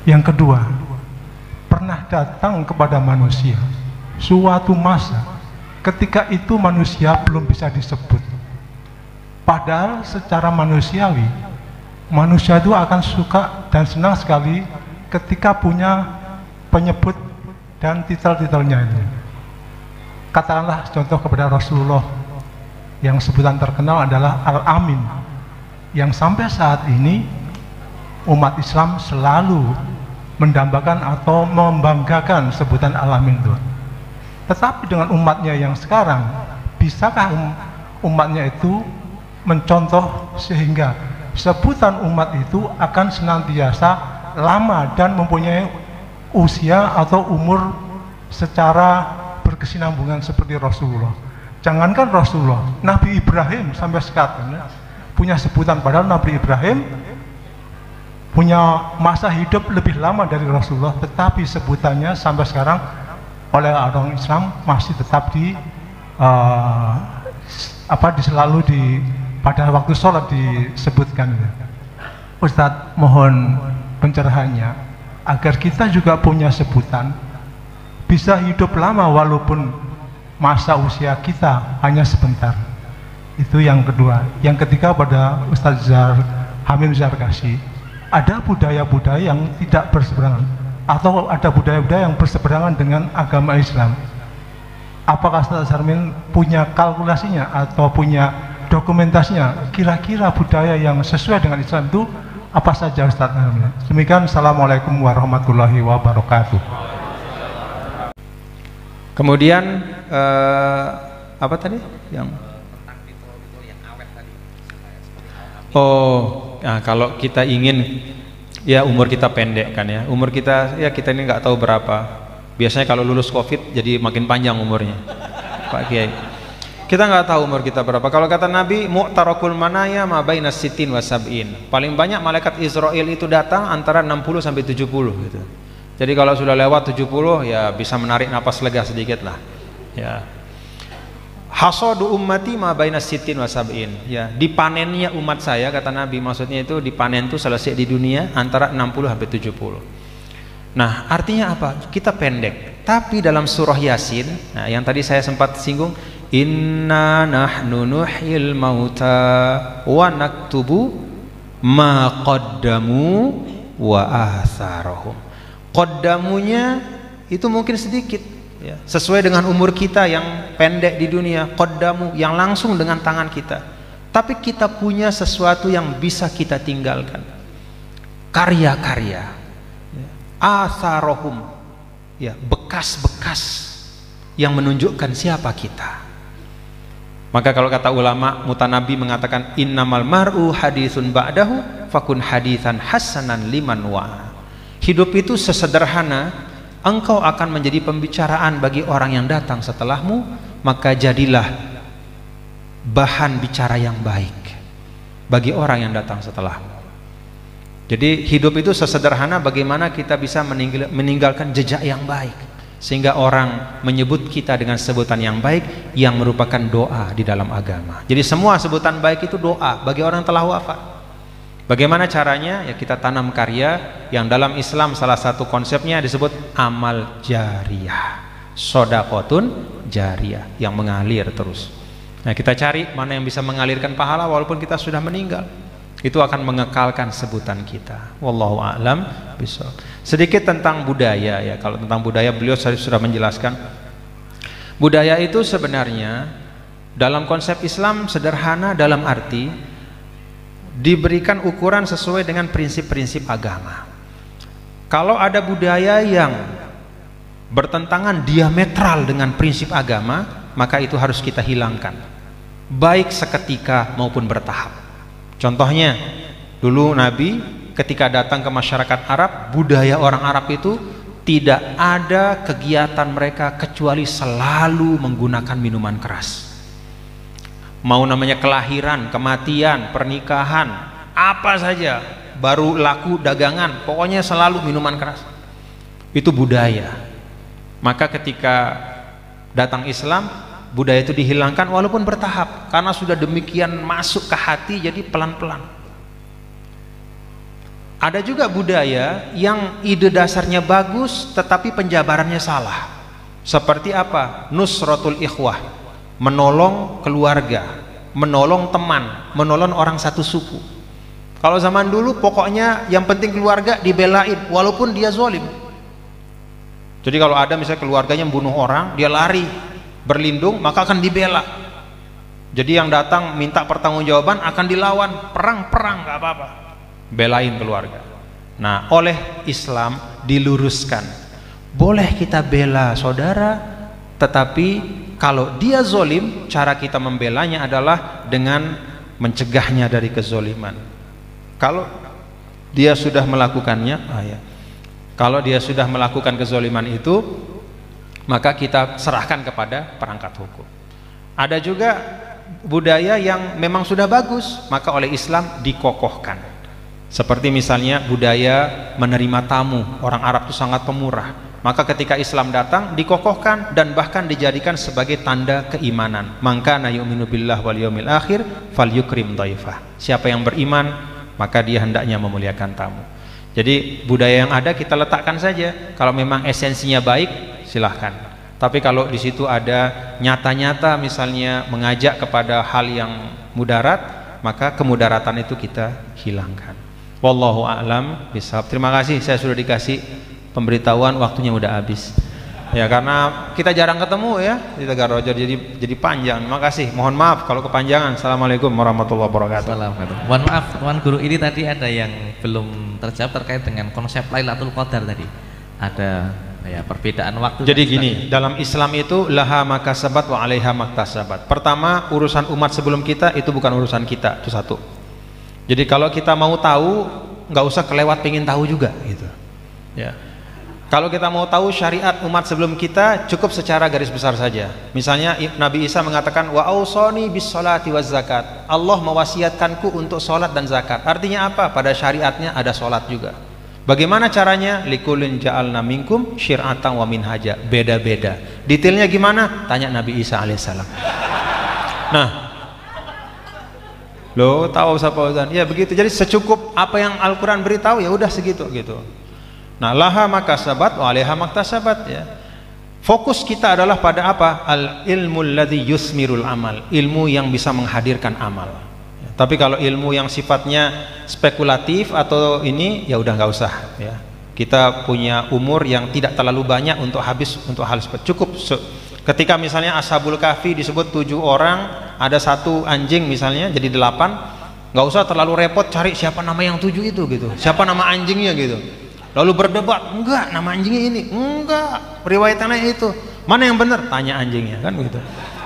Yang kedua, pernah datang kepada manusia suatu masa ketika itu manusia belum bisa disebut. Padahal secara manusiawi, manusia itu akan suka dan senang sekali ketika punya penyebut dan titel-titelnya itu. Katakanlah contoh kepada Rasulullah, yang sebutan terkenal adalah Al-Amin, yang sampai saat ini umat Islam selalu mendambakan atau membanggakan sebutan Al-Amin itu. Tetapi dengan umatnya yang sekarang, bisakah umatnya itu mencontoh sehingga sebutan umat itu akan senantiasa lama dan mempunyai usia atau umur secara berkesinambungan seperti Rasulullah? Jangankan Rasulullah, Nabi Ibrahim sampai sekarang punya sebutan, padahal Nabi Ibrahim punya masa hidup lebih lama dari Rasulullah, tetapi sebutannya sampai sekarang oleh orang Islam masih tetap selalu pada waktu sholat disebutkan. Ustadz, mohon pencerahannya agar kita juga punya sebutan, bisa hidup lama walaupun masa usia kita hanya sebentar. Itu yang kedua. Yang ketiga, pada Ustadz Hamim Zarkasi, ada budaya-budaya yang tidak berseberangan atau ada budaya-budaya yang berseberangan dengan agama Islam. Apakah Ustadz Hamim punya kalkulasinya atau punya dokumentasinya, kira-kira budaya yang sesuai dengan Islam itu apa saja, Ustadz Hamim? Demikian, Assalamualaikum warahmatullahi wabarakatuh. Kemudian apa tadi yang nah, kalau kita ingin, ya umur kita pendek kan ya, umur kita ya kita ini nggak tahu berapa. Biasanya kalau lulus COVID jadi makin panjang umurnya, Pak Kiai. Kita nggak tahu umur kita berapa. Kalau kata Nabi, mu'tarakul manaya ma baina sittin wa sab'in. Paling banyak malaikat Israel itu datang antara 60 sampai 70 gitu. Jadi kalau sudah lewat 70 ya bisa menarik napas lega sedikit lah. Ya. Hasadu ummati ma baina sittin wa sab'in. Ya, dipanennya umat saya kata Nabi, maksudnya itu dipanen itu selesai di dunia antara 60 sampai 70. Nah, artinya apa? Kita pendek. Tapi dalam surah Yasin, nah yang tadi saya sempat singgung, inna nahnu nuhyil mauta wa naktubu ma qaddamu wa atharahum. Qaddamunya itu mungkin sedikit ya, sesuai dengan umur kita yang pendek di dunia. Qaddamu yang langsung dengan tangan kita, tapi kita punya sesuatu yang bisa kita tinggalkan, karya-karya ya. Atharahum ya, bekas-bekas yang menunjukkan siapa kita. Maka kalau kata ulama Mutanabi mengatakan innamal mar'u haditsun ba'dahu fakun haditsan hasanan liman wa. Hidup itu sesederhana, engkau akan menjadi pembicaraan bagi orang yang datang setelahmu, maka jadilah bahan bicara yang baik bagi orang yang datang setelahmu. Jadi hidup itu sesederhana bagaimana kita bisa meninggalkan jejak yang baik, sehingga orang menyebut kita dengan sebutan yang baik yang merupakan doa di dalam agama. Jadi semua sebutan baik itu doa bagi orang yang telah wafat. Bagaimana caranya? Ya kita tanam karya yang dalam Islam salah satu konsepnya disebut amal jariyah, sodaqotun jariyah, yang mengalir terus. Nah kita cari mana yang bisa mengalirkan pahala walaupun kita sudah meninggal. Itu akan mengekalkan sebutan kita. Wallahu a'lam bishawab. Sedikit tentang budaya ya. Kalau tentang budaya beliau sudah menjelaskan. Budaya itu sebenarnya dalam konsep Islam sederhana dalam arti diberikan ukuran sesuai dengan prinsip-prinsip agama. Kalau ada budaya yang bertentangan diametral dengan prinsip agama, maka itu harus kita hilangkan, baik seketika maupun bertahap. Contohnya, dulu Nabi ketika datang ke masyarakat Arab, budaya orang Arab itu tidak ada kegiatan mereka kecuali selalu menggunakan minuman keras. Mau namanya kelahiran, kematian, pernikahan, apa saja, baru laku dagangan, pokoknya selalu minuman keras. Itu budaya. Maka ketika datang Islam, budaya itu dihilangkan walaupun bertahap, karena sudah demikian masuk ke hati, jadi pelan-pelan. Ada juga budaya yang ide dasarnya bagus tetapi penjabarannya salah. Seperti apa? Nusratul ikhwah, menolong keluarga, menolong teman, menolong orang satu suku. Kalau zaman dulu pokoknya yang penting keluarga dibelain walaupun dia zalim. Jadi kalau ada misalnya keluarganya membunuh orang, dia lari berlindung, maka akan dibela. Jadi yang datang minta pertanggungjawaban akan dilawan, perang nggak apa-apa, belain keluarga. Nah, oleh Islam diluruskan, boleh kita bela saudara, tetapi kalau dia zolim, cara kita membelanya adalah dengan mencegahnya dari kezoliman. Kalau dia sudah melakukannya, kalau dia sudah melakukan kezoliman itu, maka kita serahkan kepada perangkat hukum. Ada juga budaya yang memang sudah bagus, maka oleh Islam dikokohkan. Seperti misalnya budaya menerima tamu, orang Arab itu sangat pemurah. Maka ketika Islam datang dikokohkan dan bahkan dijadikan sebagai tanda keimanan. Maka na yu'minu billah wal yaumil akhir falyukrim dhaifah. Siapa yang beriman, maka dia hendaknya memuliakan tamu. Jadi budaya yang ada kita letakkan saja. Kalau memang esensinya baik, silahkan. Tapi kalau di situ ada nyata-nyata misalnya mengajak kepada hal yang mudarat, maka kemudaratan itu kita hilangkan. Wallahu a'lam bishawab. Terima kasih, saya sudah dikasih pemberitahuan, waktunya udah habis. Ya karena kita jarang ketemu ya di Tegarrojo, jadi panjang. Terima kasih. Mohon maaf kalau kepanjangan. Assalamualaikum warahmatullahi wabarakatuh. Assalamualaikum. Mohon maaf, Tuan Guru, ini tadi ada yang belum terjawab terkait dengan konsep Lailatul Qadar tadi. Ada ya perbedaan waktu. Jadi gini, dalam Islam itu laha makasabat wa 'alaiha maktasabat. Pertama, urusan umat sebelum kita itu bukan urusan kita, itu satu. Jadi kalau kita mau tahu, nggak usah kelewat pengen tahu juga gitu. Ya. Kalau kita mau tahu syariat umat sebelum kita, cukup secara garis besar saja. Misalnya Nabi Isa mengatakan wa ausoni bis sholati waz zakat. Allah mewasiatkanku untuk sholat dan zakat. Artinya apa? Pada syariatnya ada sholat juga. Bagaimana caranya? Likulin ja'alna minkum syir'atan wa minhaja. Beda-beda. Detailnya gimana? Tanya Nabi Isa alaihissalam. Nah, lo tahu siapa Ustaz? Ya begitu. Jadi secukup apa yang Al-Quran beritahu, ya udah segitu gitu. Nah, laha makasabat wa 'alaiha maktasabat ya. Fokus kita adalah pada apa? Al ilmul ladzi yusmirul amal, ilmu yang bisa menghadirkan amal. Ya, tapi kalau ilmu yang sifatnya spekulatif atau ini, ya udah nggak usah ya. Kita punya umur yang tidak terlalu banyak untuk habis untuk hal seperti cukup. Ketika misalnya Ashabul Kahfi disebut 7 orang, ada 1 anjing misalnya jadi 8, nggak usah terlalu repot cari siapa nama yang 7 itu gitu, siapa nama anjingnya gitu. Lalu berdebat, enggak, nama anjingnya ini, enggak, riwayatannya itu, mana yang benar? Tanya anjingnya, kan begitu.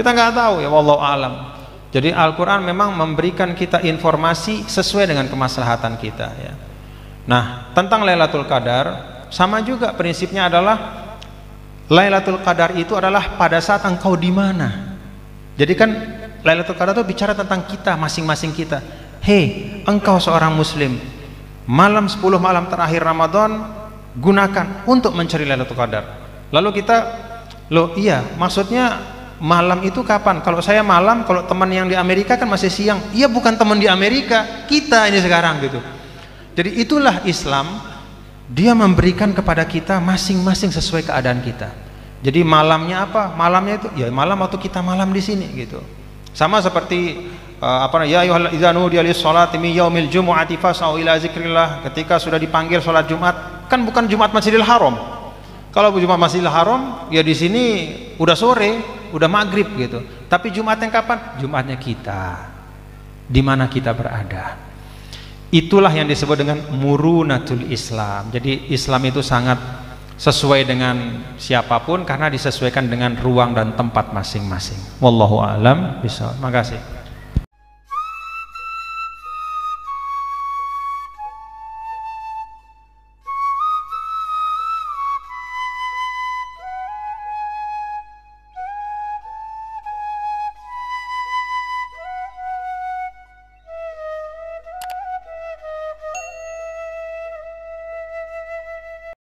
Kita nggak tahu ya, wallahu alam. Jadi Al-Quran memang memberikan kita informasi sesuai dengan kemaslahatan kita ya. Nah, tentang Lailatul Qadar sama juga prinsipnya adalah Lailatul Qadar itu adalah pada saat engkau di mana. Jadi kan Lailatul Qadar itu bicara tentang kita masing-masing kita. Hei, engkau seorang muslim, malam 10 malam terakhir Ramadan gunakan untuk mencari Lailatul Qadar. Lalu kita, loh iya, maksudnya malam itu kapan? Kalau saya malam, kalau teman yang di Amerika kan masih siang. Iya, bukan teman di Amerika, kita ini sekarang gitu. Jadi itulah Islam, dia memberikan kepada kita masing-masing sesuai keadaan kita. Jadi malamnya apa? Malamnya itu ya malam waktu kita malam di sini gitu. Sama seperti ya ayyuhalladzina nudiya lis-sholati min yaumil jumu'ati fas'au ila zikrillah. Ketika sudah dipanggil sholat Jumat, kan bukan Jumat Masjidil Haram. Kalau Jumat Masjidil Haram ya di sini udah sore, udah maghrib gitu. Tapi Jumatnya kapan? Jumatnya kita. Di mana kita berada. Itulah yang disebut dengan murunatul Islam. Jadi Islam itu sangat sesuai dengan siapapun karena disesuaikan dengan ruang dan tempat masing-masing. Wallahu a'lam bishawab. Terima kasih.